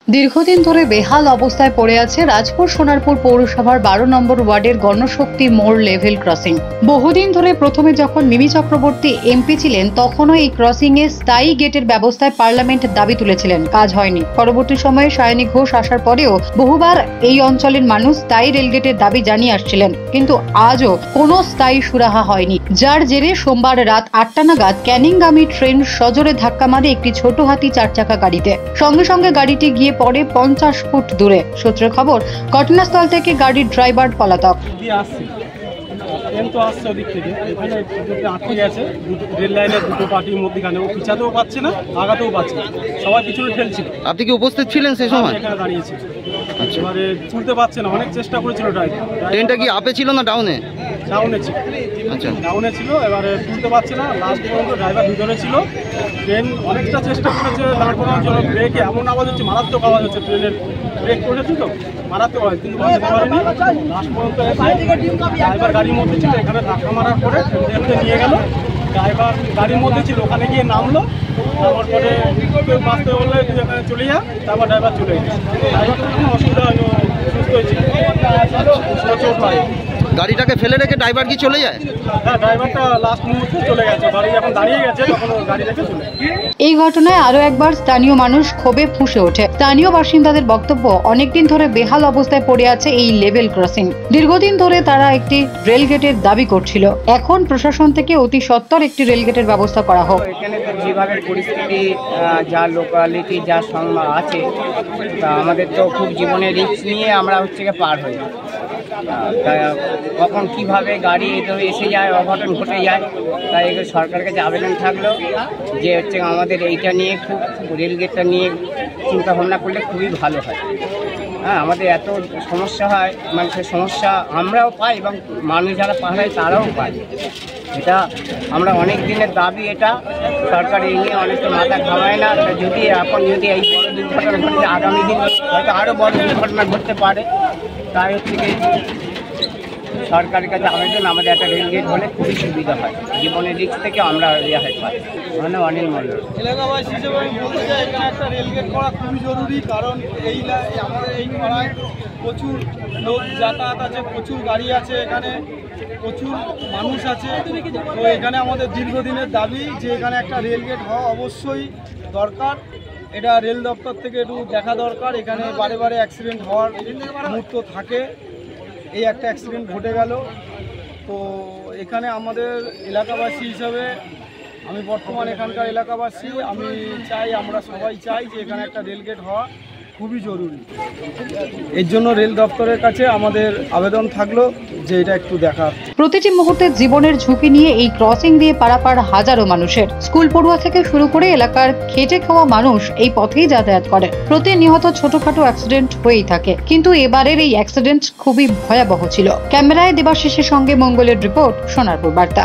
দীর্ঘদিন ধরে বেহাল অবস্থায় পড়ে আছে রাজপুর সোনারপুর পৌরসভার 12 নম্বর ওয়ার্ডের গণশক্তি মোড় লেভেল ক্রসিং। বহুদিন ধরে প্রথমে যখন মিমি চক্রবর্তী এমপি ছিলেন তখনও এই ক্রসিং এ স্থায়ী গেটের ব্যবস্থায় পার্লামেন্ট দাবি তুলেছিলেন, কাজ হয়নি। পরবর্তী সময়ে সায়নী ঘোষ আসার পরেও বহুবার এই অঞ্চলের মানুষ স্থায়ী রেলগেটের দাবি জানিয়ে আসছিলেন, কিন্তু আজও কোনো স্থায়ী সুরাহা হয়নি। যার জেরে সোমবার রাত 8টা নাগাদ ক্যানিংগামী ট্রেন সজোরে ধাক্কা মারে একটি ছোট হাতি 4 চাকা গাড়িতে। সঙ্গে সঙ্গে গাড়িটি গিয়ে পড়ে 50 ফুট দূরে। সূত্রের খবর, ঘটনাস্থল থেকে গাড়ির ড্রাইভার পলাতক। আপনি কি উপস্থিত ছিলেন সেই সময়? এবারে তুলতে পারছে না, অনেক চেষ্টা করেছিল ড্রাইভার। ট্রেনটা কি আপে ছিল না ডাউনে? ডাউনে ছিল। আচ্ছা, ডাউনে ছিল, এবারে তুলতে পারছে না। লাস্ট পর্যন্ত ড্রাইভার ভিতরে ছিল। ট্রেন অনেকটা চেষ্টা করেছে দাঁড় করানোর জন্য, ব্রেকে এমন আওয়াজ হচ্ছে, মারাত্মক আওয়াজ হচ্ছে। ট্রেনের ব্রেক করেছি তো মারাত্মক আওয়াজ, কিন্তু বাঁচতে পারেনি। লাস্ট পর্যন্ত ড্রাইভার গাড়ির মধ্যে ছিল, এখানে ধাক্কা মারার পরে ট্রেনকে নিয়ে গেল। ড্রাইভার গাড়ির মধ্যে ছিল, ওখানে গিয়ে নামলো। নামার পরে কেউ বাঁচতে বললে তুই এখানে চলে যা, তারপর ড্রাইভার চলে গেছে। ড্রাইভার কোনো অসুবিধা হয়নি, সুস্থ হয়েছিল, চোট হয়। গাড়িটাকে ফেলে রেখে ড্রাইভার কি চলে যায়? হ্যাঁ, ড্রাইভারটা লাস্ট মুহূর্তে চলে গেছে। গাড়ি যখন দাঁড়িয়ে গেছে তখন গাড়ি রেখে চলে গেছে। এই ঘটনায় আরো একবার স্থানীয় মানুষ ক্ষোভে ফুঁসে ওঠে। স্থানীয় বাসিন্দাদের বক্তব্য, অনেকদিন ধরে বেহাল অবস্থায় পড়ে আছে এই লেভেল ক্রসিং। দীর্ঘদিন ধরে তারা একটি রেলগেটের দাবি করছিল। এখন প্রশাসন থেকে অতি সত্বর একটি রেলগেটের ব্যবস্থা করা হোক। এখানে তো যেভাবে পরিস্থিতি, যা লোকালিটি, যা সংবাদ আছে, তা আমাদের তো খুব জীবনের রিস্ক নিয়ে আমরা পার হই। কখন কিভাবে গাড়ি এসে যায়, অঘটন ঘটে যায়। তাই সরকারের কাছে আবেদন থাকলো যে আমাদের এইটা নিয়ে খুব রেলগেটটা নিয়ে চিন্তা ভাবনা করলে খুবই ভালো হয়। হ্যাঁ, আমাদের এত সমস্যা হয়, মানুষের সমস্যা আমরাও পাই এবং মানুষ যারা পাহাড়ে তারাও পায়। এটা আমরা অনেক দিনের দাবি। এটা সরকার এই নিয়ে অনেকটা মাথা ঘামায় না। যদি এখন যদি এই বড় দুর্ঘটনা ঘটলে আগামী দিন হয়তো আরও বড় দুর্ঘটনা ঘটতে পারে। তাই সরকারের কাছে আবেদন, আমাদের একটা রেলগেট হলে খুবই সুবিধা হয়, জীবনের দিক থেকে আমরা রেহাই পাই। মানে অনিল মণ্ডল। এলাকাবাসী হিসেবে আমি বলতে চাই, এখানে একটা রেলগেট করা খুবই জরুরি। কারণ আমাদের এই পাড়ায় প্রচুর লোক যাতায়াত আছে, প্রচুর গাড়ি আছে, এখানে প্রচুর মানুষ আছে। তো এখানে আমাদের দীর্ঘদিনের দাবি যে এখানে একটা রেলগেট হওয়া অবশ্যই দরকার। এটা রেল দপ্তর থেকে একটু দেখা দরকার। এখানে বারে বারে অ্যাক্সিডেন্ট হওয়ার মুহূর্ত থাকে। এই একটা অ্যাক্সিডেন্ট ঘটে গেল। তো এখানে আমাদের এলাকাবাসী হিসাবে, আমি বর্তমান এখানকার এলাকাবাসী, আমি চাই, আমরা সবাই চাই যে এখানে একটা রেলগেট হওয়া খুবই জরুরি। এর জন্য রেল দপ্তরের কাছে আমাদের আবেদন থাকলো যে এটা একটু দেখা। প্রতিটি মুহূর্তে জীবনের ঝুঁকি নিয়ে এই ক্রসিং দিয়ে পারাপার হাজারো মানুষের। স্কুল পড়ুয়া থেকে শুরু করে এলাকার খেটে খাওয়া মানুষ এই পথেই যাতায়াত করে। প্রতিনিয়ত ছোটখাটো অ্যাক্সিডেন্ট হয়েই থাকে, কিন্তু এবারের এই অ্যাক্সিডেন্ট খুবই ভয়াবহ ছিল। ক্যামেরায় দেবাশিসের সঙ্গে মঙ্গলের রিপোর্ট, সোনারপুর বার্তা।